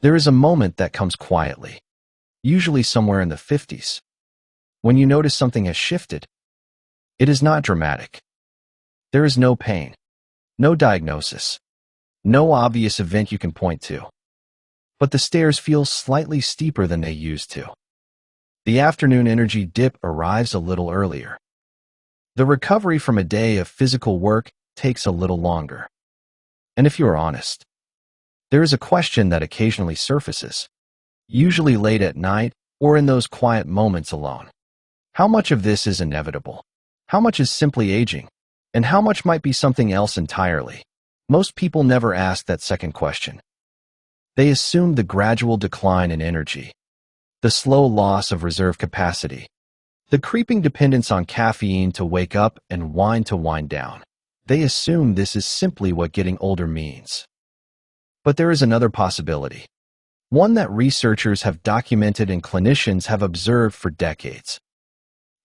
There is a moment that comes quietly, usually somewhere in the 50s, when you notice something has shifted. It is not dramatic. There is no pain, no diagnosis, no obvious event you can point to. But the stairs feel slightly steeper than they used to. The afternoon energy dip arrives a little earlier. The recovery from a day of physical work takes a little longer. And if you are honest, there is a question that occasionally surfaces, usually late at night or in those quiet moments alone. How much of this is inevitable? How much is simply aging? And how much might be something else entirely? Most people never ask that second question. They assume the gradual decline in energy, the slow loss of reserve capacity, the creeping dependence on caffeine to wake up and wine to wind down. They assume this is simply what getting older means. But there is another possibility, one that researchers have documented and clinicians have observed for decades.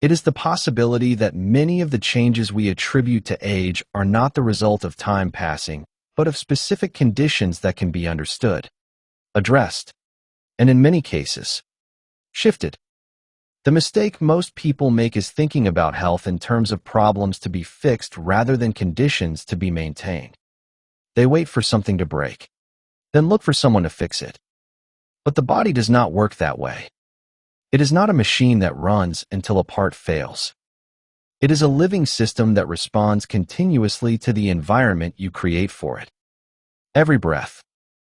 It is the possibility that many of the changes we attribute to age are not the result of time passing, but of specific conditions that can be understood, addressed, and in many cases, shifted. The mistake most people make is thinking about health in terms of problems to be fixed rather than conditions to be maintained. They wait for something to break, then look for someone to fix it. But the body does not work that way. It is not a machine that runs until a part fails. It is a living system that responds continuously to the environment you create for it. Every breath,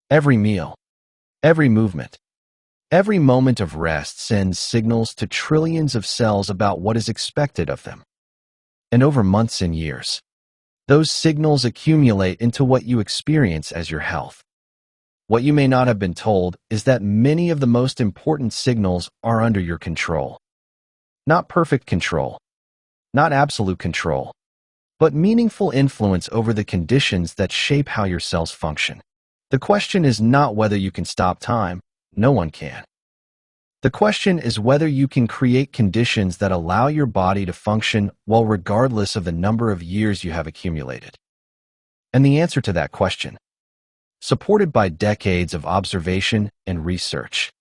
every meal, every movement, every moment of rest sends signals to trillions of cells about what is expected of them. And over months and years, those signals accumulate into what you experience as your health. What you may not have been told is that many of the most important signals are under your control. Not perfect control, not absolute control, but meaningful influence over the conditions that shape how your cells function. The question is not whether you can stop time. No one can. The question is whether you can create conditions that allow your body to function well regardless of the number of years you have accumulated. And the answer to that question, supported by decades of observation and research,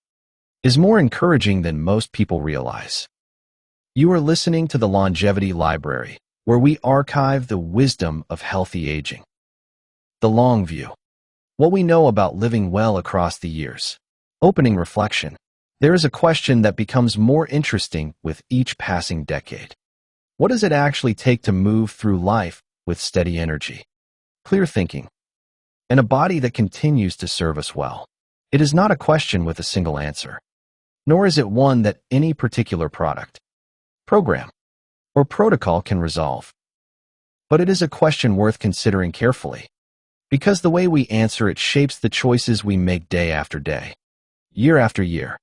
is more encouraging than most people realize. You are listening to the Longevity Library, where we archive the wisdom of healthy aging. The long view. What we know about living well across the years. Opening reflection. There is a question that becomes more interesting with each passing decade. What does it actually take to move through life with steady energy, clear thinking, and a body that continues to serve us well? It is not a question with a single answer, nor is it one that any particular product, program, or protocol can resolve. But it is a question worth considering carefully, because the way we answer it shapes the choices we make day after day, year after year.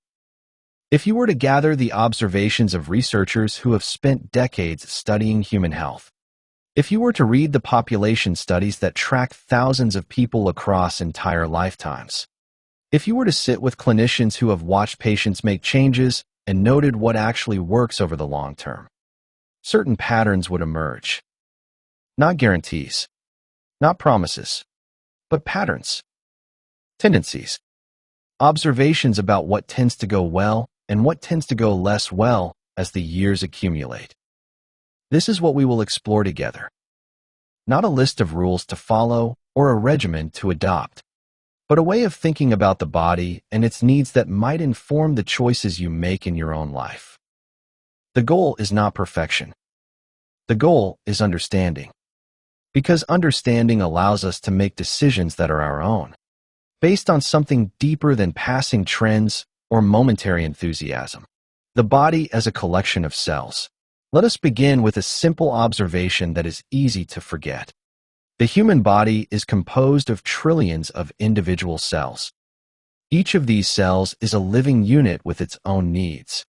If you were to gather the observations of researchers who have spent decades studying human health, if you were to read the population studies that track thousands of people across entire lifetimes, if you were to sit with clinicians who have watched patients make changes and noted what actually works over the long term, certain patterns would emerge. Not guarantees, not promises, but patterns, tendencies, observations about what tends to go well and what tends to go less well as the years accumulate. This is what we will explore together. Not a list of rules to follow or a regimen to adopt, but a way of thinking about the body and its needs that might inform the choices you make in your own life. The goal is not perfection. The goal is understanding, because understanding allows us to make decisions that are our own, based on something deeper than passing trends or momentary enthusiasm. The body as a collection of cells. Let us begin with a simple observation that is easy to forget. The human body is composed of trillions of individual cells. Each of these cells is a living unit with its own needs,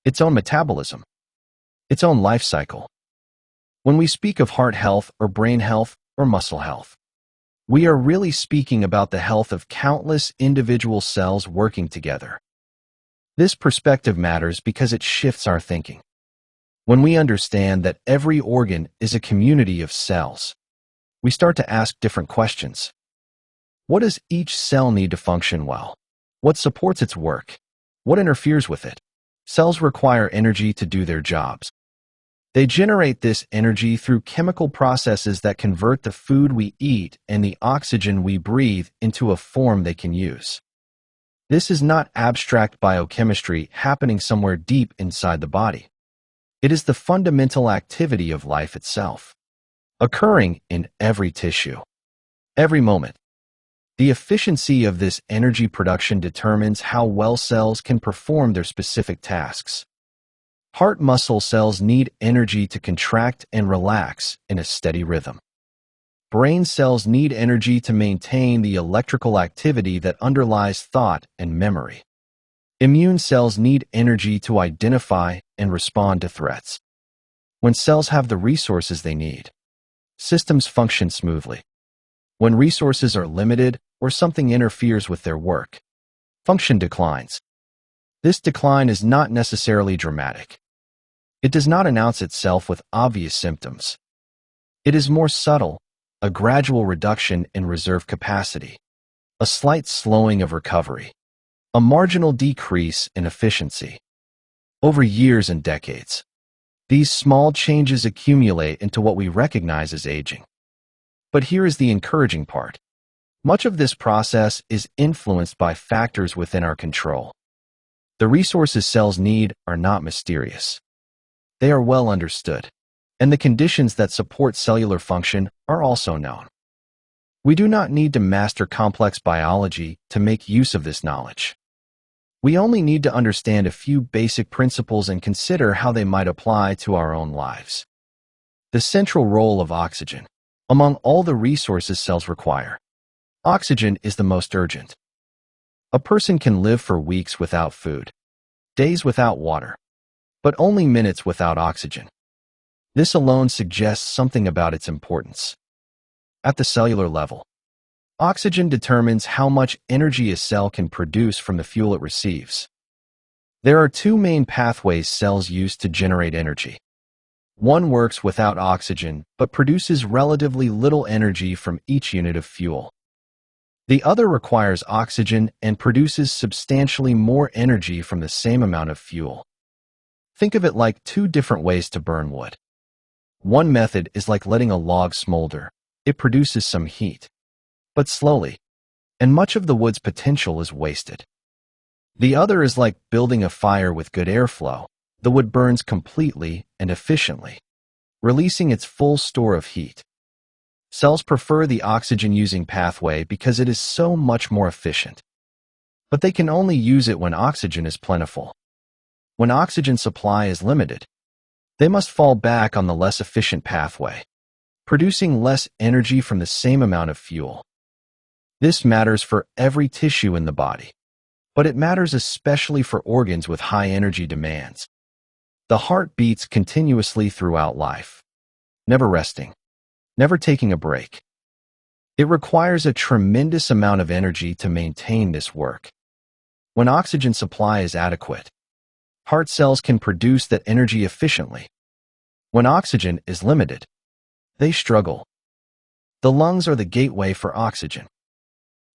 its own metabolism, its own life cycle. When we speak of heart health or brain health or muscle health, we are really speaking about the health of countless individual cells working together. This perspective matters because it shifts our thinking. When we understand that every organ is a community of cells, we start to ask different questions. What does each cell need to function well? What supports its work? What interferes with it? Cells require energy to do their jobs. They generate this energy through chemical processes that convert the food we eat and the oxygen we breathe into a form they can use. This is not abstract biochemistry happening somewhere deep inside the body. It is the fundamental activity of life itself, occurring in every tissue, every moment. The efficiency of this energy production determines how well cells can perform their specific tasks. Heart muscle cells need energy to contract and relax in a steady rhythm. Brain cells need energy to maintain the electrical activity that underlies thought and memory. Immune cells need energy to identify and respond to threats. When cells have the resources they need, systems function smoothly. When resources are limited or something interferes with their work, function declines. This decline is not necessarily dramatic. It does not announce itself with obvious symptoms. It is more subtle, a gradual reduction in reserve capacity, a slight slowing of recovery, a marginal decrease in efficiency. Over years and decades, these small changes accumulate into what we recognize as aging. But here is the encouraging part. Much of this process is influenced by factors within our control. The resources cells need are not mysterious. They are well understood, and the conditions that support cellular function are also known. We do not need to master complex biology to make use of this knowledge. We only need to understand a few basic principles and consider how they might apply to our own lives. The central role of oxygen. Among all the resources cells require, oxygen is the most urgent. A person can live for weeks without food, days without water, but only minutes without oxygen. This alone suggests something about its importance. At the cellular level, oxygen determines how much energy a cell can produce from the fuel it receives. There are two main pathways cells use to generate energy. One works without oxygen, but produces relatively little energy from each unit of fuel. The other requires oxygen and produces substantially more energy from the same amount of fuel. Think of it like two different ways to burn wood. One method is like letting a log smolder. It produces some heat, but slowly, and much of the wood's potential is wasted. The other is like building a fire with good airflow. The wood burns completely and efficiently, releasing its full store of heat. Cells prefer the oxygen-using pathway because it is so much more efficient. But they can only use it when oxygen is plentiful. When oxygen supply is limited, they must fall back on the less efficient pathway, producing less energy from the same amount of fuel. This matters for every tissue in the body, but it matters especially for organs with high energy demands. The heart beats continuously throughout life, never resting, never taking a break. It requires a tremendous amount of energy to maintain this work. When oxygen supply is adequate, heart cells can produce that energy efficiently. When oxygen is limited, they struggle. The lungs are the gateway for oxygen.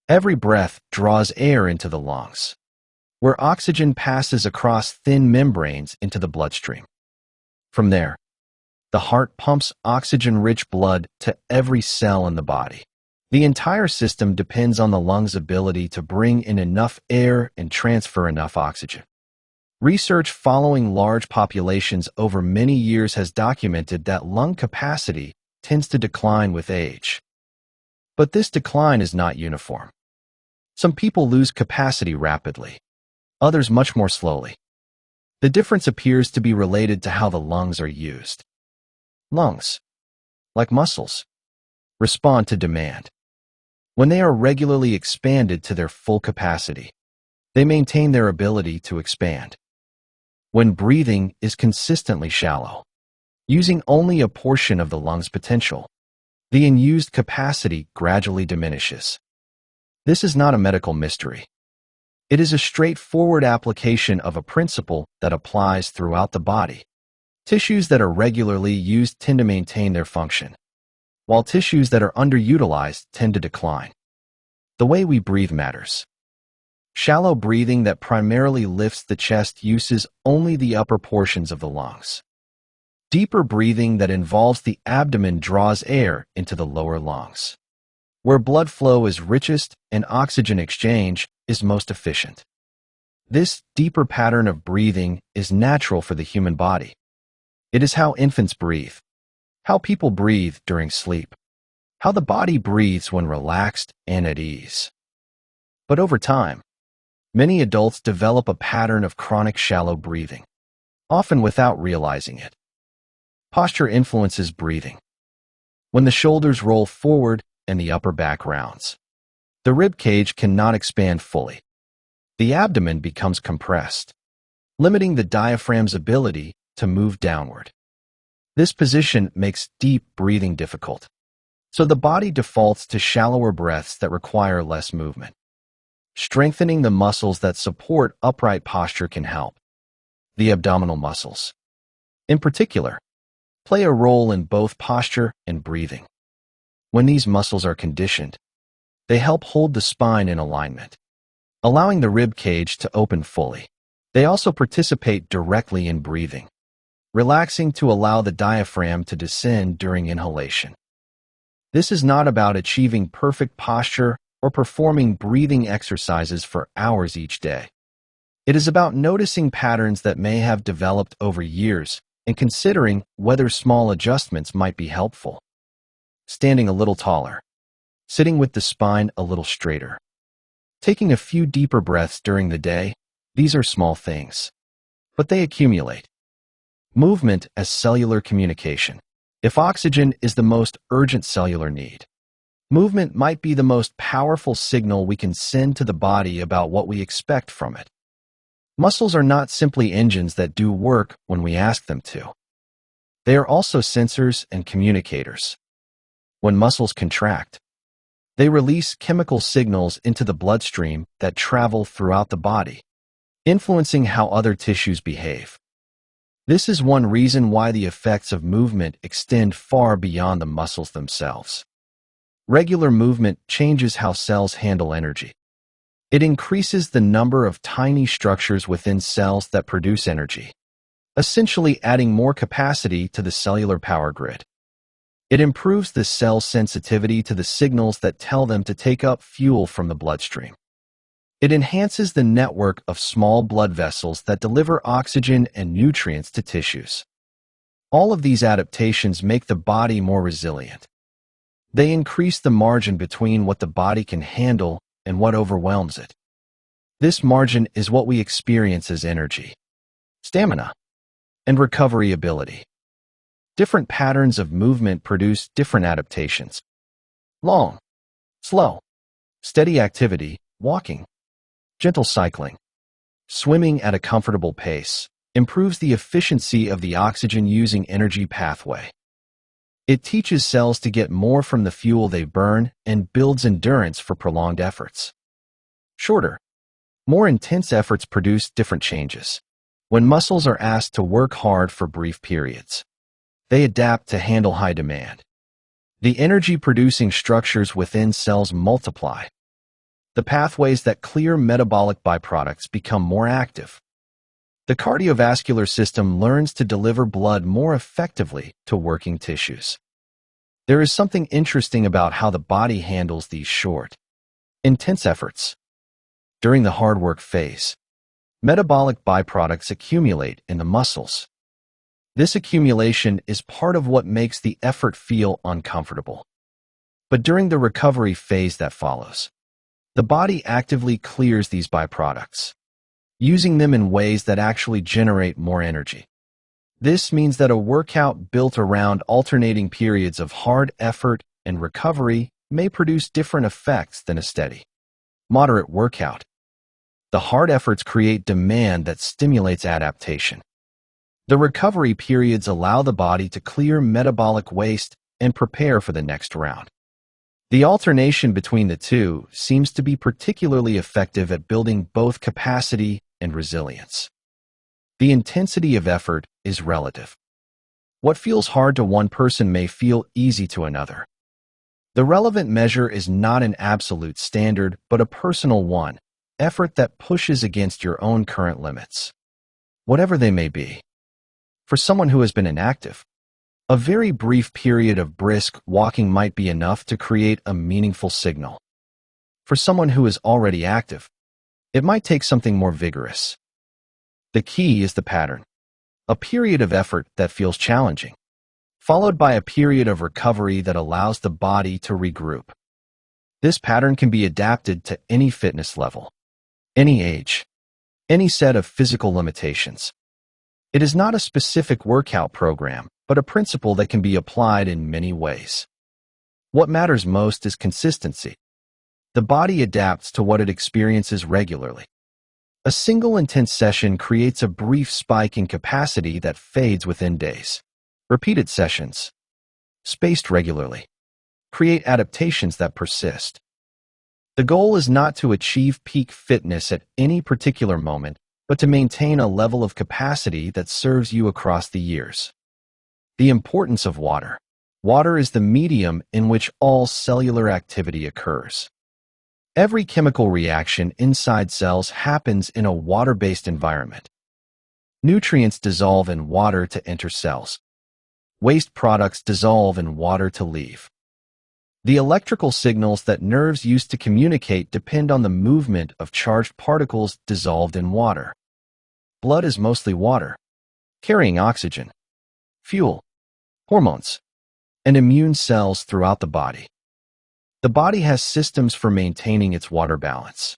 Every breath draws air into the lungs, where oxygen passes across thin membranes into the bloodstream. From there, the heart pumps oxygen-rich blood to every cell in the body. The entire system depends on the lungs' ability to bring in enough air and transfer enough oxygen. Research following large populations over many years has documented that lung capacity tends to decline with age. But this decline is not uniform. Some people lose capacity rapidly, others much more slowly. The difference appears to be related to how the lungs are used. Lungs, like muscles, respond to demand. When they are regularly expanded to their full capacity, they maintain their ability to expand. When breathing is consistently shallow, using only a portion of the lung's potential, the unused capacity gradually diminishes. This is not a medical mystery. It is a straightforward application of a principle that applies throughout the body. Tissues that are regularly used tend to maintain their function, while tissues that are underutilized tend to decline. The way we breathe matters. Shallow breathing that primarily lifts the chest uses only the upper portions of the lungs. Deeper breathing that involves the abdomen draws air into the lower lungs, where blood flow is richest and oxygen exchange is most efficient. This deeper pattern of breathing is natural for the human body. It is how infants breathe, how people breathe during sleep, how the body breathes when relaxed and at ease. But over time, many adults develop a pattern of chronic shallow breathing, often without realizing it. Posture influences breathing. When the shoulders roll forward and the upper back rounds, the rib cage cannot expand fully. The abdomen becomes compressed, limiting the diaphragm's ability to move downward. This position makes deep breathing difficult, so the body defaults to shallower breaths that require less movement. Strengthening the muscles that support upright posture can help. The abdominal muscles, in particular, play a role in both posture and breathing. When these muscles are conditioned, they help hold the spine in alignment, allowing the rib cage to open fully. They also participate directly in breathing, relaxing to allow the diaphragm to descend during inhalation. This is not about achieving perfect posture or performing breathing exercises for hours each day. It is about noticing patterns that may have developed over years and considering whether small adjustments might be helpful. Standing a little taller, sitting with the spine a little straighter, taking a few deeper breaths during the day, these are small things, but they accumulate. Movement as cellular communication. If oxygen is the most urgent cellular need, movement might be the most powerful signal we can send to the body about what we expect from it. Muscles are not simply engines that do work when we ask them to. They are also sensors and communicators. When muscles contract, they release chemical signals into the bloodstream that travel throughout the body, influencing how other tissues behave. This is one reason why the effects of movement extend far beyond the muscles themselves. Regular movement changes how cells handle energy. It increases the number of tiny structures within cells that produce energy, essentially adding more capacity to the cellular power grid. It improves the cell's sensitivity to the signals that tell them to take up fuel from the bloodstream. It enhances the network of small blood vessels that deliver oxygen and nutrients to tissues. All of these adaptations make the body more resilient. They increase the margin between what the body can handle and what overwhelms it. This margin is what we experience as energy, stamina, and recovery ability. Different patterns of movement produce different adaptations. Long, slow, steady activity, walking, gentle cycling, swimming at a comfortable pace, improves the efficiency of the oxygen-using energy pathway. It teaches cells to get more from the fuel they burn and builds endurance for prolonged efforts. Shorter, more intense efforts produce different changes. When muscles are asked to work hard for brief periods, they adapt to handle high demand. The energy-producing structures within cells multiply. The pathways that clear metabolic byproducts become more active. The cardiovascular system learns to deliver blood more effectively to working tissues. There is something interesting about how the body handles these short, intense efforts. During the hard work phase, metabolic byproducts accumulate in the muscles. This accumulation is part of what makes the effort feel uncomfortable. But during the recovery phase that follows, the body actively clears these byproducts, using them in ways that actually generate more energy. This means that a workout built around alternating periods of hard effort and recovery may produce different effects than a steady, moderate workout. The hard efforts create demand that stimulates adaptation. The recovery periods allow the body to clear metabolic waste and prepare for the next round. The alternation between the two seems to be particularly effective at building both capacity and resilience. The intensity of effort is relative. What feels hard to one person may feel easy to another. The relevant measure is not an absolute standard, but a personal one, effort that pushes against your own current limits, whatever they may be. For someone who has been inactive, a very brief period of brisk walking might be enough to create a meaningful signal. For someone who is already active, it might take something more vigorous. The key is the pattern. A period of effort that feels challenging, followed by a period of recovery that allows the body to regroup. This pattern can be adapted to any fitness level, any age, any set of physical limitations. It is not a specific workout program, but a principle that can be applied in many ways. What matters most is consistency. The body adapts to what it experiences regularly. A single intense session creates a brief spike in capacity that fades within days. Repeated sessions, spaced regularly, create adaptations that persist. The goal is not to achieve peak fitness at any particular moment, but to maintain a level of capacity that serves you across the years. The importance of water. Water is the medium in which all cellular activity occurs. Every chemical reaction inside cells happens in a water-based environment. Nutrients dissolve in water to enter cells. Waste products dissolve in water to leave. The electrical signals that nerves use to communicate depend on the movement of charged particles dissolved in water. Blood is mostly water, carrying oxygen, fuel, hormones, and immune cells throughout the body. The body has systems for maintaining its water balance,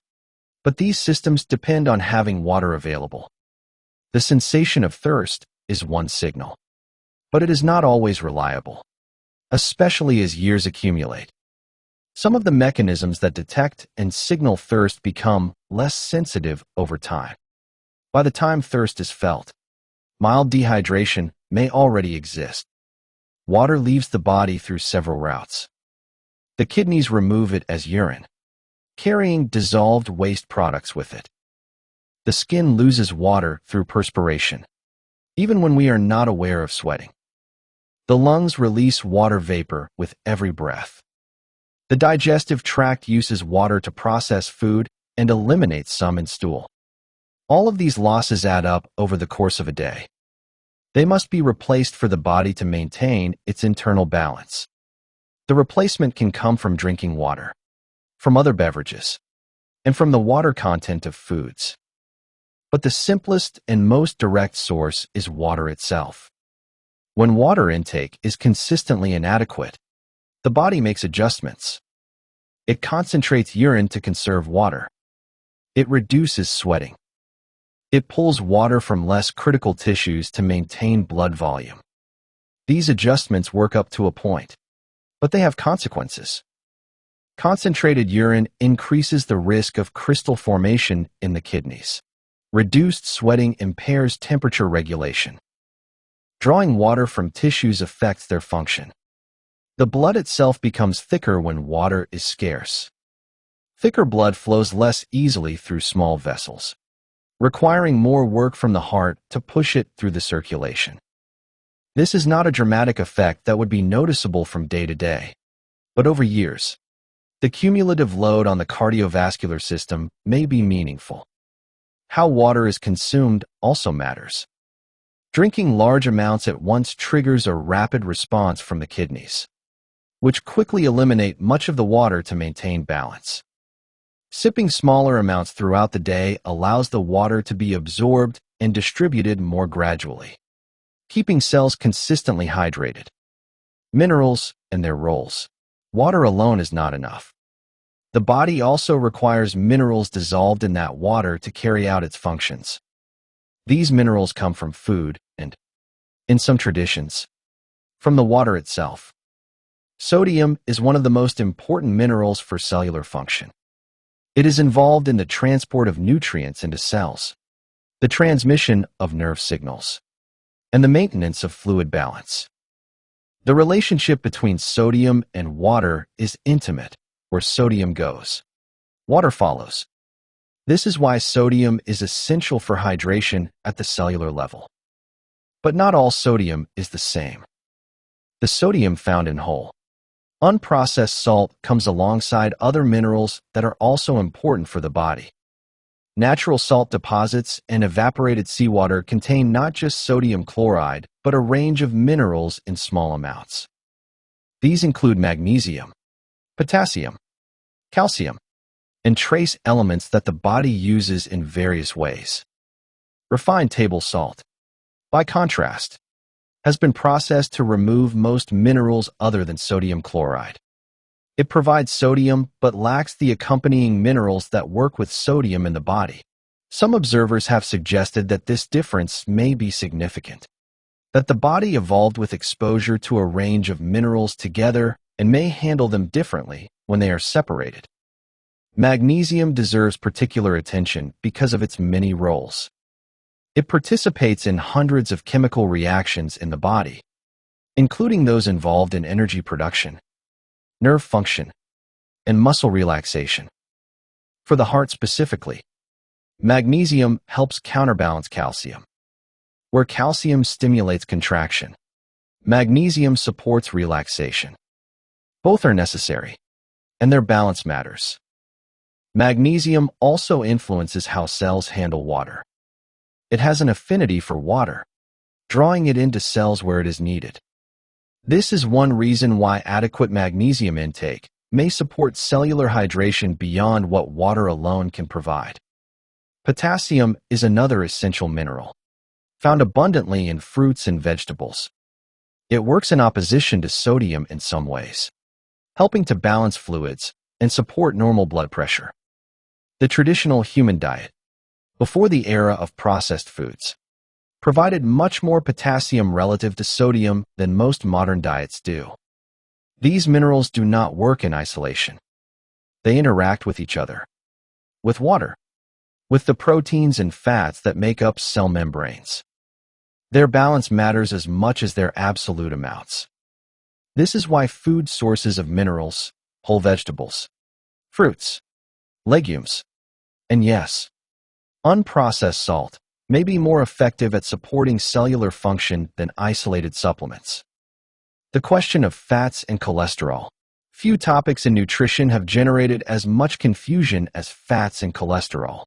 but these systems depend on having water available. The sensation of thirst is one signal, but it is not always reliable, especially as years accumulate. Some of the mechanisms that detect and signal thirst become less sensitive over time. By the time thirst is felt, mild dehydration may already exist. Water leaves the body through several routes. The kidneys remove it as urine, carrying dissolved waste products with it. The skin loses water through perspiration, even when we are not aware of sweating. The lungs release water vapor with every breath. The digestive tract uses water to process food and eliminates some in stool. All of these losses add up over the course of a day. They must be replaced for the body to maintain its internal balance. The replacement can come from drinking water, from other beverages, and from the water content of foods. But the simplest and most direct source is water itself. When water intake is consistently inadequate, the body makes adjustments. It concentrates urine to conserve water. It reduces sweating. It pulls water from less critical tissues to maintain blood volume. These adjustments work up to a point, but they have consequences. Concentrated urine increases the risk of crystal formation in the kidneys. Reduced sweating impairs temperature regulation. Drawing water from tissues affects their function. The blood itself becomes thicker when water is scarce. Thicker blood flows less easily through small vessels, requiring more work from the heart to push it through the circulation. This is not a dramatic effect that would be noticeable from day to day, but over years, the cumulative load on the cardiovascular system may be meaningful. How water is consumed also matters. Drinking large amounts at once triggers a rapid response from the kidneys, which quickly eliminate much of the water to maintain balance. Sipping smaller amounts throughout the day allows the water to be absorbed and distributed more gradually, keeping cells consistently hydrated. Minerals and their roles. Water alone is not enough. The body also requires minerals dissolved in that water to carry out its functions. These minerals come from food and, in some traditions, from the water itself. Sodium is one of the most important minerals for cellular function. It is involved in the transport of nutrients into cells, the transmission of nerve signals, and the maintenance of fluid balance. The relationship between sodium and water is intimate. Where sodium goes, water follows. This is why sodium is essential for hydration at the cellular level. But not all sodium is the same. The sodium found in whole, unprocessed salt comes alongside other minerals that are also important for the body. Natural salt deposits and evaporated seawater contain not just sodium chloride, but a range of minerals in small amounts. These include magnesium, potassium, calcium, and trace elements that the body uses in various ways. Refined table salt, by contrast, has been processed to remove most minerals other than sodium chloride. It provides sodium but lacks the accompanying minerals that work with sodium in the body. Some observers have suggested that this difference may be significant, that the body evolved with exposure to a range of minerals together and may handle them differently when they are separated. Magnesium deserves particular attention because of its many roles. It participates in hundreds of chemical reactions in the body, including those involved in energy production, nerve function, and muscle relaxation. For the heart specifically, magnesium helps counterbalance calcium. Where calcium stimulates contraction, magnesium supports relaxation. Both are necessary, and their balance matters. Magnesium also influences how cells handle water. It has an affinity for water, drawing it into cells where it is needed. This is one reason why adequate magnesium intake may support cellular hydration beyond what water alone can provide. Potassium is another essential mineral, found abundantly in fruits and vegetables. It works in opposition to sodium in some ways, helping to balance fluids and support normal blood pressure. The traditional human diet, before the era of processed foods, provided much more potassium relative to sodium than most modern diets do. These minerals do not work in isolation. They interact with each other, with water, with the proteins and fats that make up cell membranes. Their balance matters as much as their absolute amounts. This is why food sources of minerals, whole vegetables, fruits, legumes, and yes, unprocessed salt, may be more effective at supporting cellular function than isolated supplements. The question of fats and cholesterol. Few topics in nutrition have generated as much confusion as fats and cholesterol.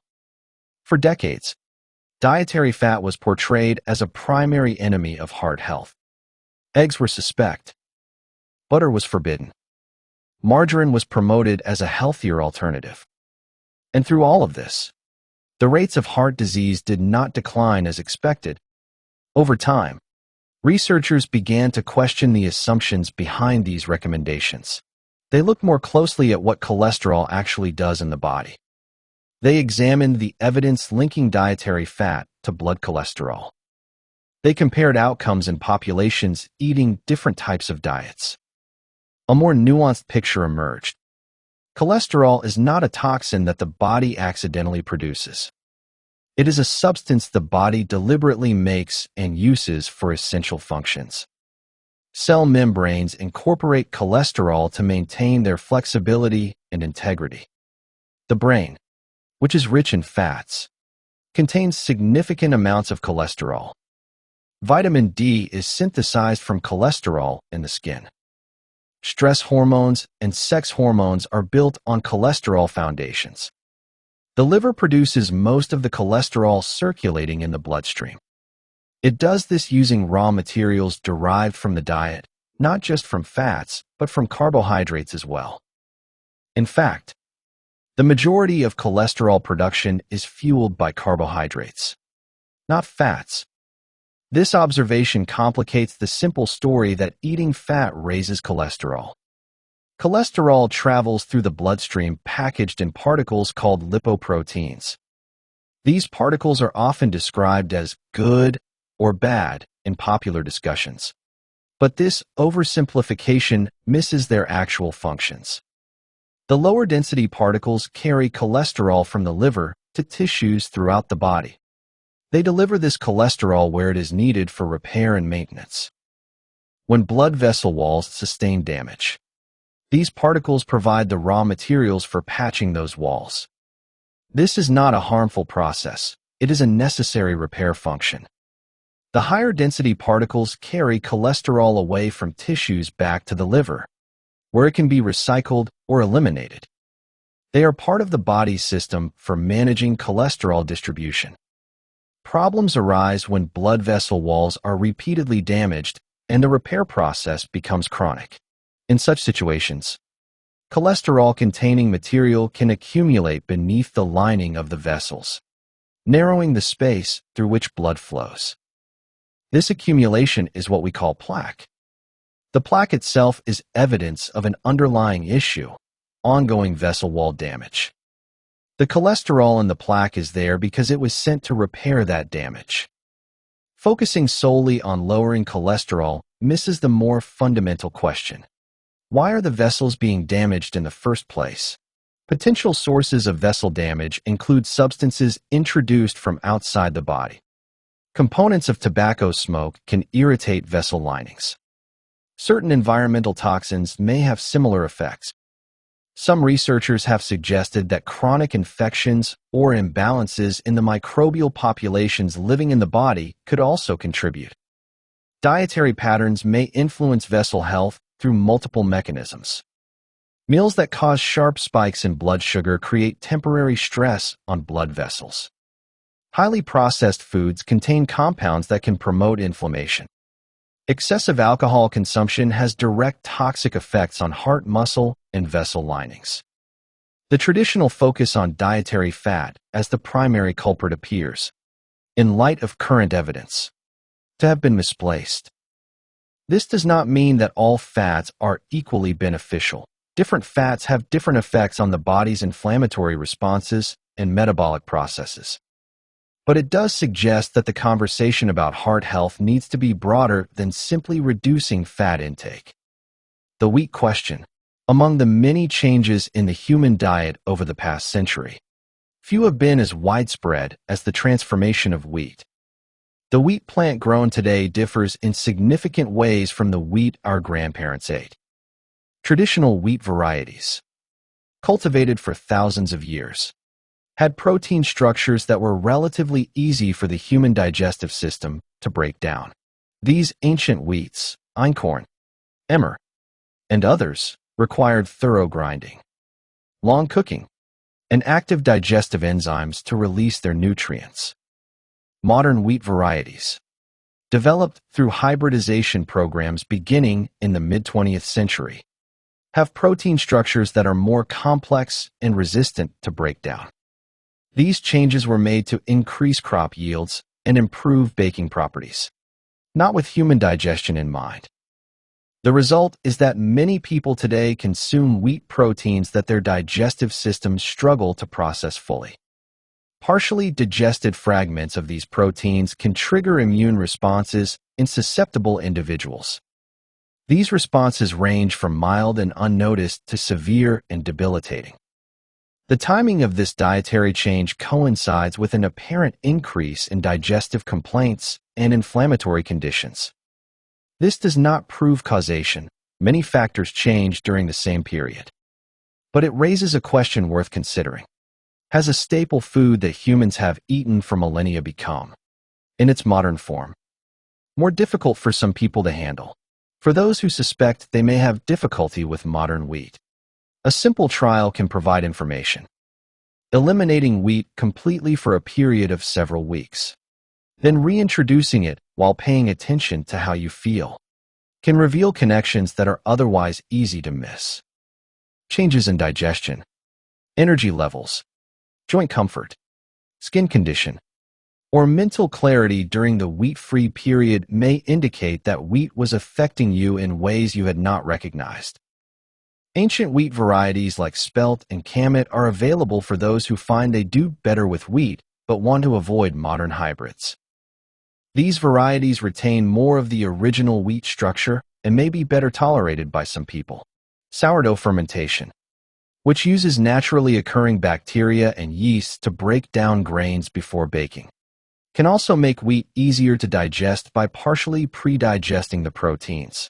For decades, dietary fat was portrayed as a primary enemy of heart health. Eggs were suspect. Butter was forbidden. Margarine was promoted as a healthier alternative. And through all of this, the rates of heart disease did not decline as expected. Over time, researchers began to question the assumptions behind these recommendations. They looked more closely at what cholesterol actually does in the body. They examined the evidence linking dietary fat to blood cholesterol. They compared outcomes in populations eating different types of diets. A more nuanced picture emerged. Cholesterol is not a toxin that the body accidentally produces. It is a substance the body deliberately makes and uses for essential functions. Cell membranes incorporate cholesterol to maintain their flexibility and integrity. The brain, which is rich in fats, contains significant amounts of cholesterol. Vitamin D is synthesized from cholesterol in the skin. Stress hormones and sex hormones are built on cholesterol foundations. The liver produces most of the cholesterol circulating in the bloodstream. It does this using raw materials derived from the diet, not just from fats, but from carbohydrates as well. In fact, the majority of cholesterol production is fueled by carbohydrates, not fats. This observation complicates the simple story that eating fat raises cholesterol. Cholesterol travels through the bloodstream packaged in particles called lipoproteins. These particles are often described as good or bad in popular discussions. But this oversimplification misses their actual functions. The lower density particles carry cholesterol from the liver to tissues throughout the body. They deliver this cholesterol where it is needed for repair and maintenance. When blood vessel walls sustain damage, these particles provide the raw materials for patching those walls. This is not a harmful process. It is a necessary repair function. The higher density particles carry cholesterol away from tissues back to the liver, where it can be recycled or eliminated. They are part of the body's system for managing cholesterol distribution. Problems arise when blood vessel walls are repeatedly damaged and the repair process becomes chronic. In such situations, cholesterol-containing material can accumulate beneath the lining of the vessels, narrowing the space through which blood flows. This accumulation is what we call plaque. The plaque itself is evidence of an underlying issue, ongoing vessel wall damage. The cholesterol in the plaque is there because it was sent to repair that damage. Focusing solely on lowering cholesterol misses the more fundamental question. Why are the vessels being damaged in the first place? Potential sources of vessel damage include substances introduced from outside the body. Components of tobacco smoke can irritate vessel linings. Certain environmental toxins may have similar effects. Some researchers have suggested that chronic infections or imbalances in the microbial populations living in the body could also contribute. Dietary patterns may influence vessel health through multiple mechanisms. Meals that cause sharp spikes in blood sugar create temporary stress on blood vessels. Highly processed foods contain compounds that can promote inflammation. Excessive alcohol consumption has direct toxic effects on heart muscle and vessel linings. The traditional focus on dietary fat as the primary culprit appears, in light of current evidence, to have been misplaced. This does not mean that all fats are equally beneficial. Different fats have different effects on the body's inflammatory responses and metabolic processes. But it does suggest that the conversation about heart health needs to be broader than simply reducing fat intake. The wheat question. Among the many changes in the human diet over the past century, few have been as widespread as the transformation of wheat. The wheat plant grown today differs in significant ways from the wheat our grandparents ate. Traditional wheat varieties, cultivated for thousands of years, had protein structures that were relatively easy for the human digestive system to break down. These ancient wheats, einkorn, emmer, and others, required thorough grinding, long cooking, and active digestive enzymes to release their nutrients. Modern wheat varieties, developed through hybridization programs beginning in the mid-20th century, have protein structures that are more complex and resistant to breakdown. These changes were made to increase crop yields and improve baking properties, not with human digestion in mind. The result is that many people today consume wheat proteins that their digestive systems struggle to process fully. Partially digested fragments of these proteins can trigger immune responses in susceptible individuals. These responses range from mild and unnoticed to severe and debilitating. The timing of this dietary change coincides with an apparent increase in digestive complaints and inflammatory conditions. This does not prove causation. Many factors change during the same period. But it raises a question worth considering. Has a staple food that humans have eaten for millennia become, in its modern form, more difficult for some people to handle? For those who suspect they may have difficulty with modern wheat, a simple trial can provide information. Eliminating wheat completely for a period of several weeks, then reintroducing it while paying attention to how you feel, can reveal connections that are otherwise easy to miss. Changes in digestion, energy levels, joint comfort, skin condition, or mental clarity during the wheat-free period may indicate that wheat was affecting you in ways you had not recognized. Ancient wheat varieties like spelt and kamut are available for those who find they do better with wheat but want to avoid modern hybrids. These varieties retain more of the original wheat structure and may be better tolerated by some people. Sourdough fermentation, which uses naturally occurring bacteria and yeast to break down grains before baking, can also make wheat easier to digest by partially pre-digesting the proteins.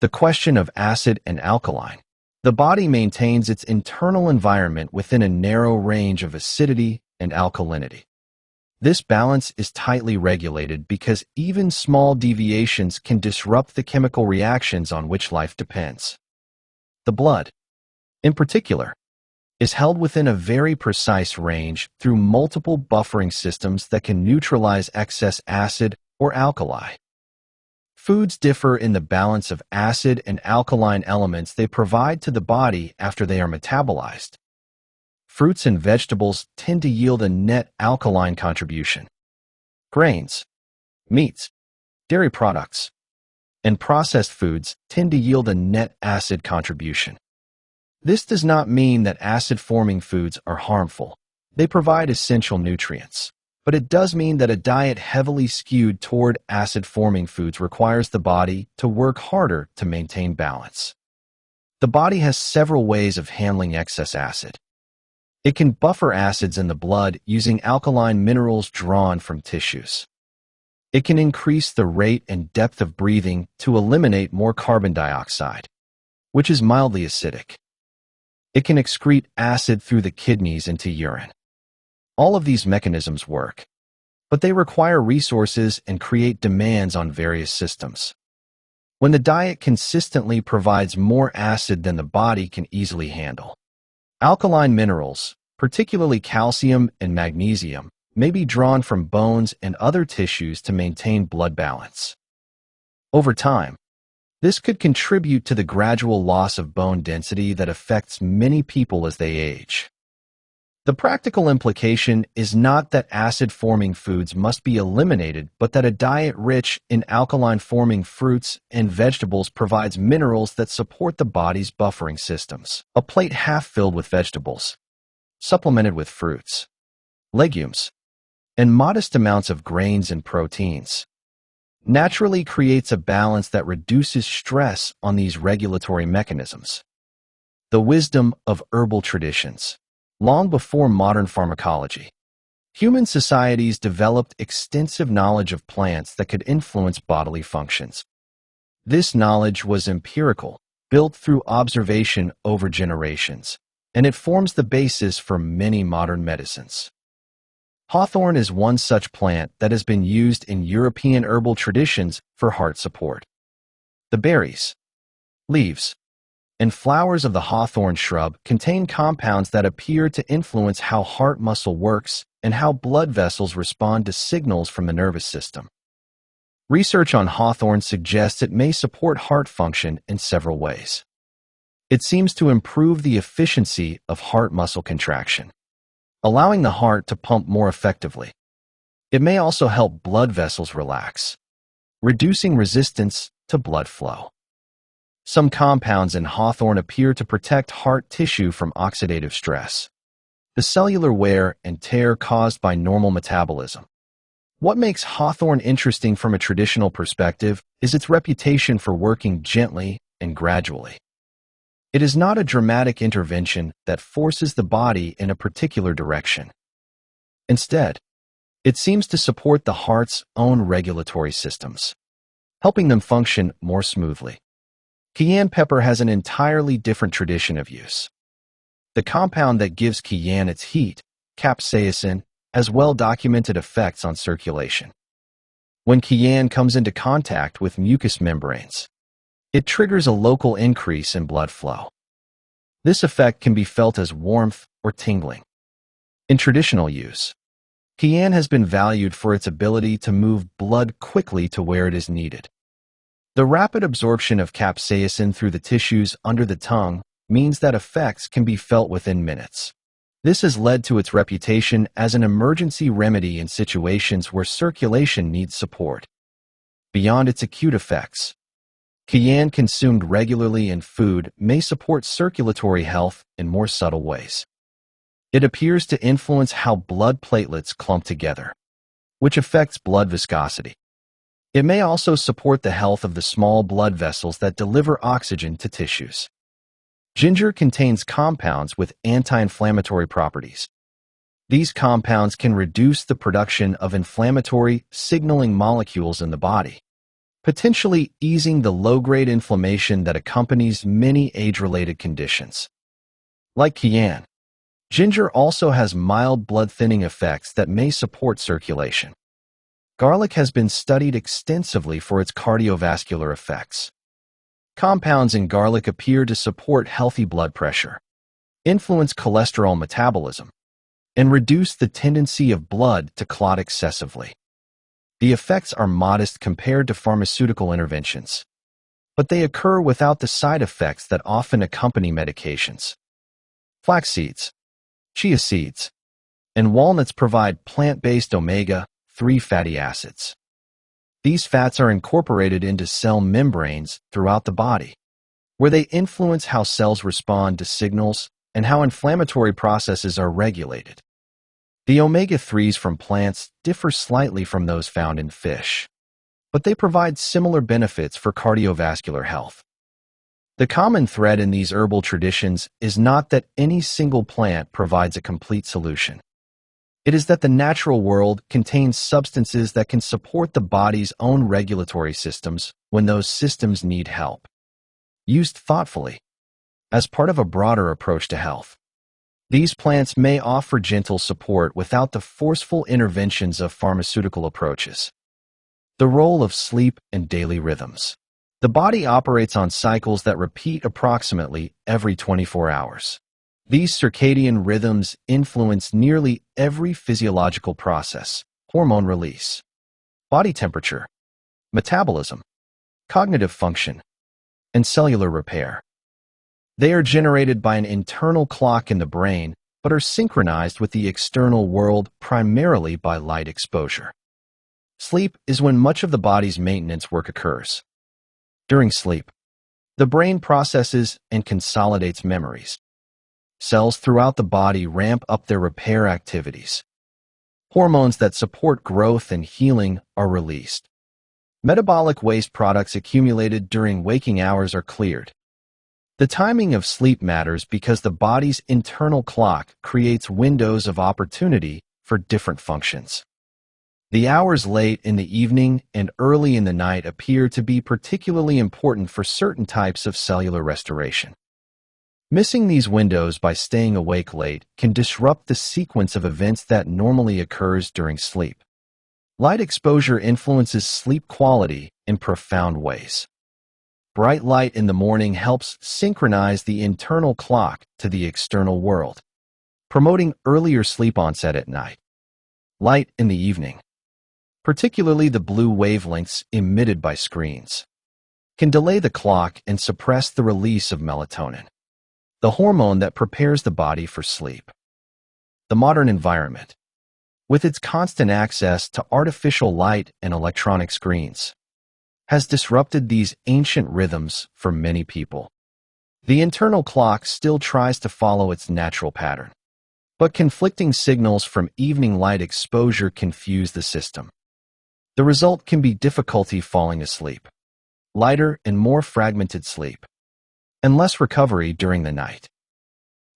The question of acid and alkaline. The body maintains its internal environment within a narrow range of acidity and alkalinity. This balance is tightly regulated because even small deviations can disrupt the chemical reactions on which life depends. The blood, in particular, is held within a very precise range through multiple buffering systems that can neutralize excess acid or alkali. Foods differ in the balance of acid and alkaline elements they provide to the body after they are metabolized. Fruits and vegetables tend to yield a net alkaline contribution. Grains, meats, dairy products, and processed foods tend to yield a net acid contribution. This does not mean that acid-forming foods are harmful. They provide essential nutrients. But it does mean that a diet heavily skewed toward acid-forming foods requires the body to work harder to maintain balance. The body has several ways of handling excess acid. It can buffer acids in the blood using alkaline minerals drawn from tissues. It can increase the rate and depth of breathing to eliminate more carbon dioxide, which is mildly acidic. It can excrete acid through the kidneys into urine. All of these mechanisms work, but they require resources and create demands on various systems. When the diet consistently provides more acid than the body can easily handle, alkaline minerals, particularly calcium and magnesium, may be drawn from bones and other tissues to maintain blood balance. Over time, this could contribute to the gradual loss of bone density that affects many people as they age. The practical implication is not that acid-forming foods must be eliminated, but that a diet rich in alkaline-forming fruits and vegetables provides minerals that support the body's buffering systems. A plate half filled with vegetables, supplemented with fruits, legumes, and modest amounts of grains and proteins, naturally creates a balance that reduces stress on these regulatory mechanisms. The wisdom of herbal traditions. Long before modern pharmacology, human societies developed extensive knowledge of plants that could influence bodily functions. This knowledge was empirical, built through observation over generations, and it forms the basis for many modern medicines. Hawthorn is one such plant that has been used in European herbal traditions for heart support. The berries, leaves, and flowers of the hawthorn shrub contain compounds that appear to influence how heart muscle works and how blood vessels respond to signals from the nervous system. Research on hawthorn suggests it may support heart function in several ways. It seems to improve the efficiency of heart muscle contraction, allowing the heart to pump more effectively. It may also help blood vessels relax, reducing resistance to blood flow. Some compounds in hawthorn appear to protect heart tissue from oxidative stress, the cellular wear and tear caused by normal metabolism. What makes hawthorn interesting from a traditional perspective is its reputation for working gently and gradually. It is not a dramatic intervention that forces the body in a particular direction. Instead, it seems to support the heart's own regulatory systems, helping them function more smoothly. Cayenne pepper has an entirely different tradition of use. The compound that gives cayenne its heat, capsaicin, has well-documented effects on circulation. When cayenne comes into contact with mucous membranes, it triggers a local increase in blood flow. This effect can be felt as warmth or tingling. In traditional use, cayenne has been valued for its ability to move blood quickly to where it is needed. The rapid absorption of capsaicin through the tissues under the tongue means that effects can be felt within minutes. This has led to its reputation as an emergency remedy in situations where circulation needs support. Beyond its acute effects, cayenne consumed regularly in food may support circulatory health in more subtle ways. It appears to influence how blood platelets clump together, which affects blood viscosity. It may also support the health of the small blood vessels that deliver oxygen to tissues. Ginger contains compounds with anti-inflammatory properties. These compounds can reduce the production of inflammatory signaling molecules in the body, potentially easing the low-grade inflammation that accompanies many age-related conditions. Like cayenne, ginger also has mild blood-thinning effects that may support circulation. Garlic has been studied extensively for its cardiovascular effects. Compounds in garlic appear to support healthy blood pressure. influence cholesterol metabolism, and reduce the tendency of blood to clot excessively. The effects are modest compared to pharmaceutical interventions, but they occur without the side effects that often accompany medications. Flax seeds, chia seeds, and walnuts provide plant-based omega-3 fatty acids. These fats are incorporated into cell membranes throughout the body, where they influence how cells respond to signals and how inflammatory processes are regulated. The omega-3s from plants differ slightly from those found in fish, but they provide similar benefits for cardiovascular health. The common thread in these herbal traditions is not that any single plant provides a complete solution. It is that the natural world contains substances that can support the body's own regulatory systems when those systems need help. Used thoughtfully, as part of a broader approach to health, these plants may offer gentle support without the forceful interventions of pharmaceutical approaches. The role of sleep and daily rhythms. The body operates on cycles that repeat approximately every 24 hours. These circadian rhythms influence nearly every physiological process: hormone release, body temperature, metabolism, cognitive function, and cellular repair. They are generated by an internal clock in the brain, but are synchronized with the external world primarily by light exposure. Sleep is when much of the body's maintenance work occurs. During sleep, the brain processes and consolidates memories. Cells throughout the body ramp up their repair activities. Hormones that support growth and healing are released. Metabolic waste products accumulated during waking hours are cleared. The timing of sleep matters because the body's internal clock creates windows of opportunity for different functions. The hours late in the evening and early in the night appear to be particularly important for certain types of cellular restoration. Missing these windows by staying awake late can disrupt the sequence of events that normally occurs during sleep. Light exposure influences sleep quality in profound ways. Bright light in the morning helps synchronize the internal clock to the external world, promoting earlier sleep onset at night. Light in the evening, particularly the blue wavelengths emitted by screens, can delay the clock and suppress the release of melatonin, the hormone that prepares the body for sleep. The modern environment, with its constant access to artificial light and electronic screens, has disrupted these ancient rhythms for many people. The internal clock still tries to follow its natural pattern, but conflicting signals from evening light exposure confuse the system. The result can be difficulty falling asleep, lighter and more fragmented sleep, and less recovery during the night.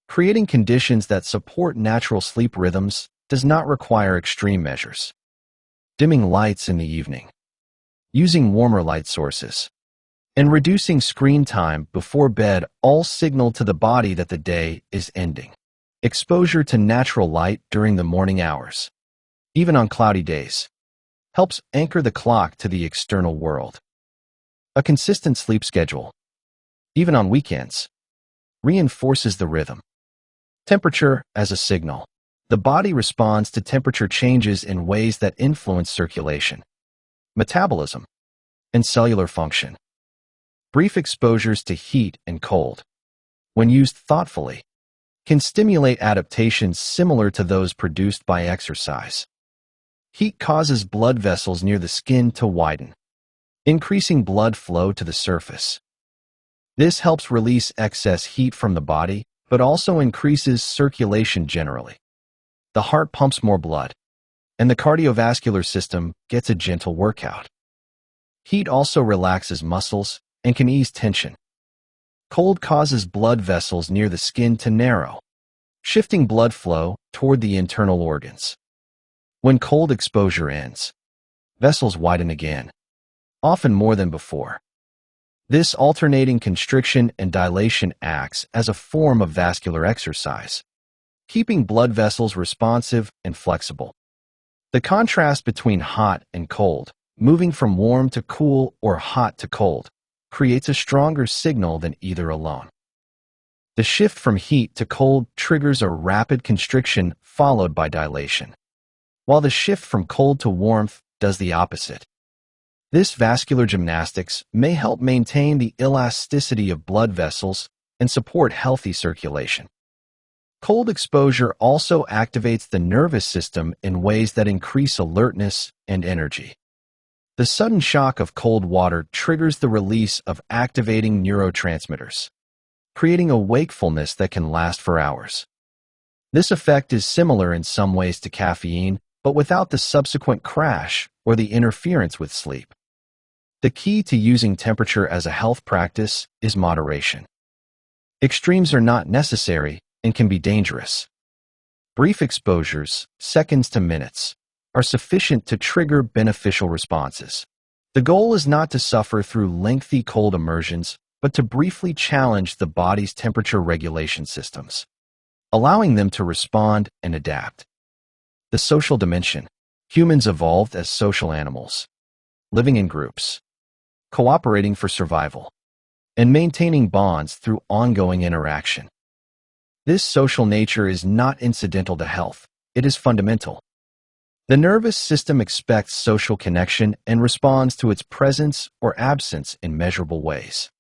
Creating conditions that support natural sleep rhythms does not require extreme measures. Dimming lights in the evening, using warmer light sources, and reducing screen time before bed all signal to the body that the day is ending. Exposure to natural light during the morning hours, even on cloudy days, helps anchor the clock to the external world. A consistent sleep schedule, even on weekends, reinforces the rhythm. Temperature as a signal. The body responds to temperature changes in ways that influence circulation, metabolism, and cellular function. Brief exposures to heat and cold, when used thoughtfully, can stimulate adaptations similar to those produced by exercise. Heat causes blood vessels near the skin to widen, increasing blood flow to the surface. This helps release excess heat from the body, but also increases circulation generally. The heart pumps more blood, and the cardiovascular system gets a gentle workout. Heat also relaxes muscles and can ease tension. Cold causes blood vessels near the skin to narrow, shifting blood flow toward the internal organs. When cold exposure ends, vessels widen again, often more than before. This alternating constriction and dilation acts as a form of vascular exercise, keeping blood vessels responsive and flexible. The contrast between hot and cold, moving from warm to cool or hot to cold, creates a stronger signal than either alone. The shift from heat to cold triggers a rapid constriction followed by dilation, while the shift from cold to warmth does the opposite. This vascular gymnastics may help maintain the elasticity of blood vessels and support healthy circulation. Cold exposure also activates the nervous system in ways that increase alertness and energy. The sudden shock of cold water triggers the release of activating neurotransmitters, creating a wakefulness that can last for hours. This effect is similar in some ways to caffeine, but without the subsequent crash or the interference with sleep. The key to using temperature as a health practice is moderation. Extremes are not necessary and can be dangerous. Brief exposures, seconds to minutes, are sufficient to trigger beneficial responses. The goal is not to suffer through lengthy cold immersions, but to briefly challenge the body's temperature regulation systems, allowing them to respond and adapt. The social dimension. Humans evolved as social animals, living in groups, cooperating for survival, and maintaining bonds through ongoing interaction. This social nature is not incidental to health, it is fundamental. The nervous system expects social connection and responds to its presence or absence in measurable ways.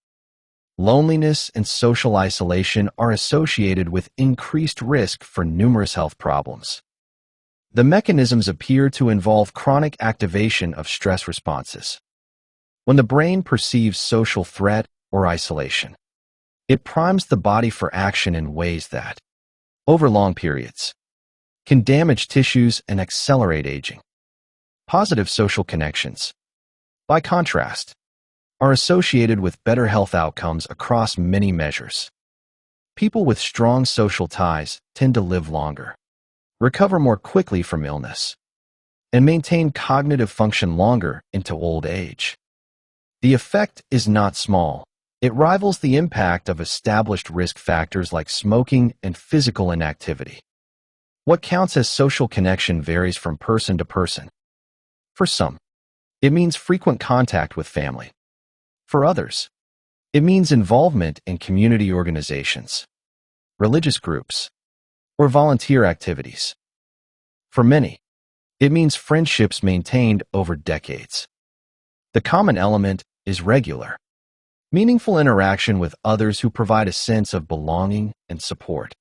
Loneliness and social isolation are associated with increased risk for numerous health problems. The mechanisms appear to involve chronic activation of stress responses. When the brain perceives social threat or isolation, it primes the body for action in ways that, over long periods, can damage tissues and accelerate aging. Positive social connections, by contrast, are associated with better health outcomes across many measures. People with strong social ties tend to live longer, recover more quickly from illness, and maintain cognitive function longer into old age. The effect is not small. It rivals the impact of established risk factors like smoking and physical inactivity. What counts as social connection varies from person to person. For some, it means frequent contact with family. For others, it means involvement in community organizations, religious groups, or volunteer activities. For many, it means friendships maintained over decades. The common element is regular, meaningful interaction with others who provide a sense of belonging and support.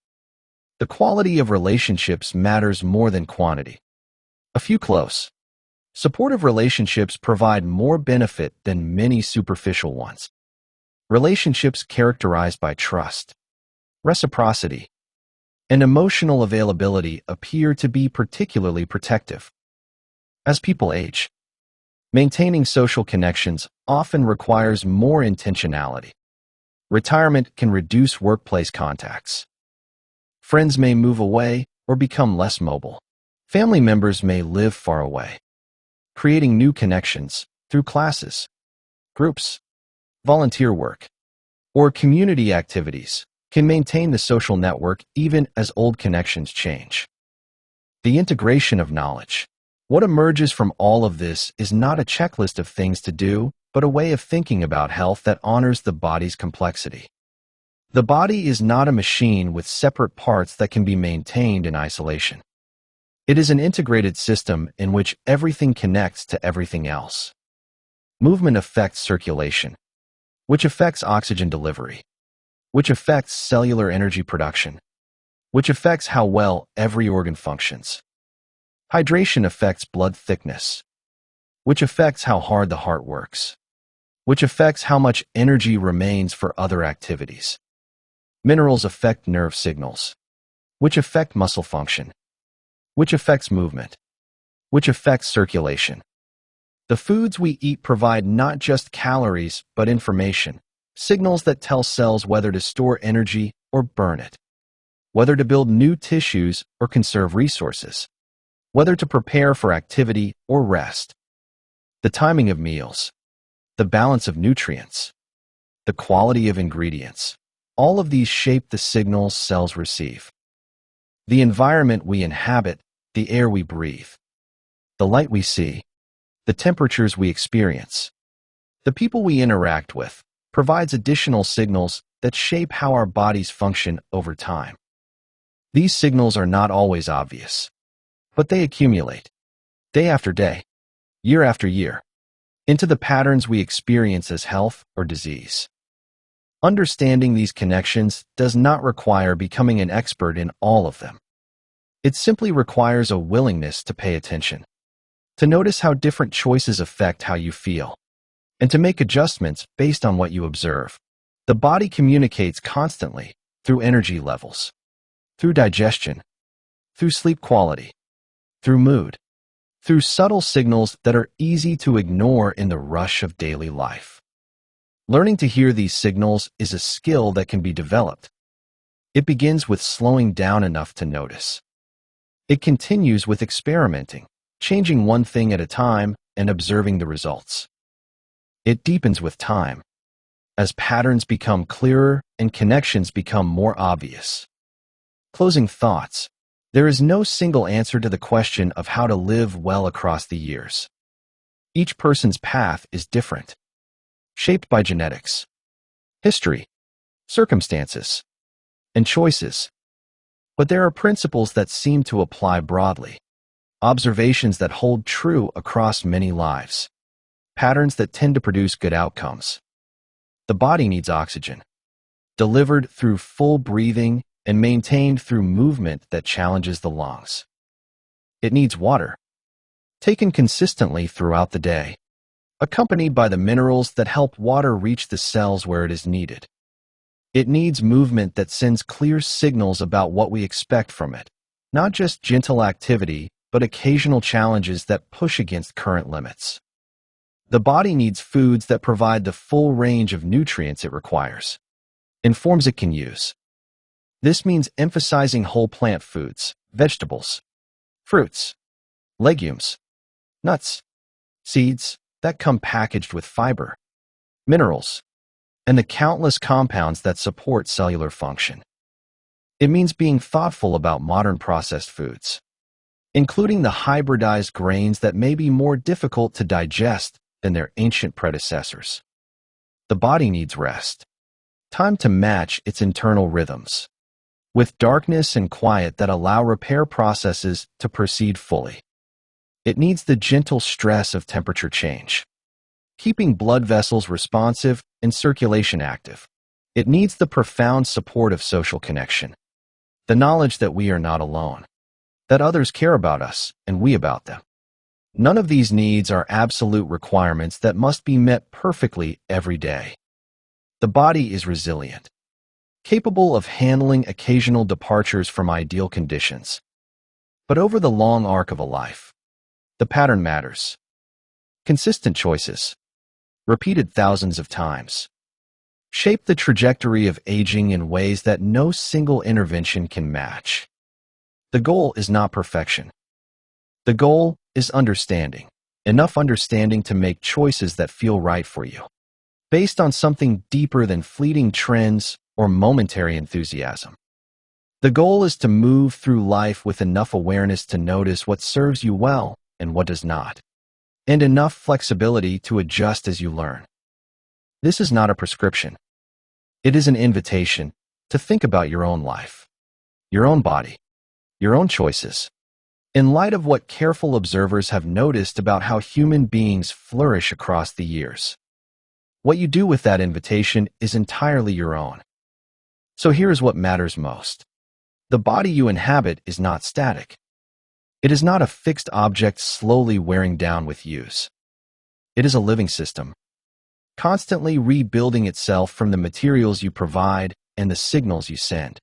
The quality of relationships matters more than quantity. A few close, supportive relationships provide more benefit than many superficial ones. Relationships characterized by trust, reciprocity, and emotional availability appear to be particularly protective. As people age, maintaining social connections often requires more intentionality. Retirement can reduce workplace contacts. Friends may move away or become less mobile. Family members may live far away. Creating new connections through classes, groups, volunteer work, or community activities can maintain the social network even as old connections change. The integration of knowledge. What emerges from all of this is not a checklist of things to do, but a way of thinking about health that honors the body's complexity. The body is not a machine with separate parts that can be maintained in isolation. It is an integrated system in which everything connects to everything else. Movement affects circulation, which affects oxygen delivery, which affects cellular energy production, which affects how well every organ functions. Hydration affects blood thickness, which affects how hard the heart works, which affects how much energy remains for other activities. Minerals affect nerve signals, which affect muscle function, which affects movement, which affects circulation. The foods we eat provide not just calories, but information, signals that tell cells whether to store energy or burn it, whether to build new tissues or conserve resources, whether to prepare for activity or rest. The timing of meals, the balance of nutrients, the quality of ingredients, all of these shape the signals cells receive. The environment we inhabit, the air we breathe, the light we see, the temperatures we experience, the people we interact with, provides additional signals that shape how our bodies function over time. These signals are not always obvious, but they accumulate, day after day, year after year, into the patterns we experience as health or disease. Understanding these connections does not require becoming an expert in all of them. It simply requires a willingness to pay attention, to notice how different choices affect how you feel, and to make adjustments based on what you observe. The body communicates constantly through energy levels, through digestion, through sleep quality, through mood, through subtle signals that are easy to ignore in the rush of daily life. Learning to hear these signals is a skill that can be developed. It begins with slowing down enough to notice. It continues with experimenting, changing one thing at a time and observing the results. It deepens with time, as patterns become clearer and connections become more obvious. Closing thoughts. There is no single answer to the question of how to live well across the years. Each person's path is different, shaped by genetics, history, circumstances, and choices. But there are principles that seem to apply broadly, observations that hold true across many lives, patterns that tend to produce good outcomes. The body needs oxygen, delivered through full breathing and maintained through movement that challenges the lungs. It needs water, taken consistently throughout the day, accompanied by the minerals that help water reach the cells where it is needed. It needs movement that sends clear signals about what we expect from it, not just gentle activity, but occasional challenges that push against current limits. The body needs foods that provide the full range of nutrients it requires, in forms it can use. This means emphasizing whole plant foods, vegetables, fruits, legumes, nuts, seeds that come packaged with fiber, minerals, and the countless compounds that support cellular function. It means being thoughtful about modern processed foods, including the hybridized grains that may be more difficult to digest than their ancient predecessors. The body needs rest, time to match its internal rhythms, with darkness and quiet that allow repair processes to proceed fully. It needs the gentle stress of temperature change, keeping blood vessels responsive and circulation active. It needs the profound support of social connection, the knowledge that we are not alone, that others care about us and we about them. None of these needs are absolute requirements that must be met perfectly every day. The body is resilient, capable of handling occasional departures from ideal conditions. But over the long arc of a life, the pattern matters. Consistent choices, repeated thousands of times, shape the trajectory of aging in ways that no single intervention can match. The goal is not perfection. The goal is understanding, enough understanding to make choices that feel right for you, based on something deeper than fleeting trends or momentary enthusiasm. The goal is to move through life with enough awareness to notice what serves you well and what does not, and enough flexibility to adjust as you learn. This is not a prescription. It is an invitation to think about your own life, your own body, your own choices, in light of what careful observers have noticed about how human beings flourish across the years. What you do with that invitation is entirely your own. So here is what matters most. The body you inhabit is not static. It is not a fixed object slowly wearing down with use. It is a living system, constantly rebuilding itself from the materials you provide and the signals you send.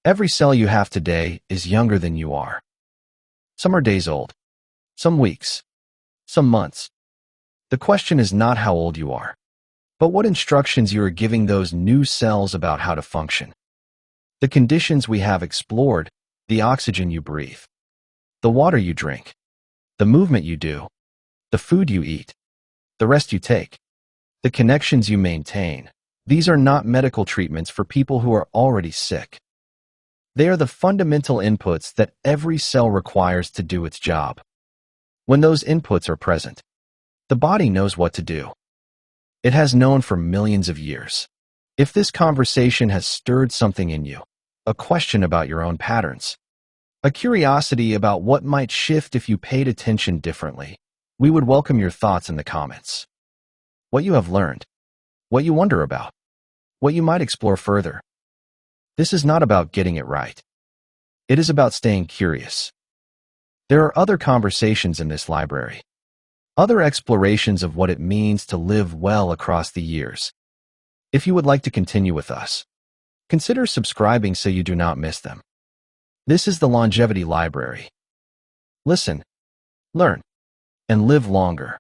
Every cell you have today is younger than you are. Some are days old, some weeks, some months. The question is not how old you are, but what instructions you are giving those new cells about how to function. The conditions we have explored, the oxygen you breathe, the water you drink, the movement you do, the food you eat, the rest you take, the connections you maintain. These are not medical treatments for people who are already sick. They are the fundamental inputs that every cell requires to do its job. When those inputs are present, the body knows what to do. It has known for millions of years. If this conversation has stirred something in you, a question about your own patterns, a curiosity about what might shift if you paid attention differently, we would welcome your thoughts in the comments. What you have learned, what you wonder about, what you might explore further. This is not about getting it right. It is about staying curious. There are other conversations in this library, other explorations of what it means to live well across the years. If you would like to continue with us, consider subscribing so you do not miss them. This is the Longevity Library. Listen, learn, and live longer.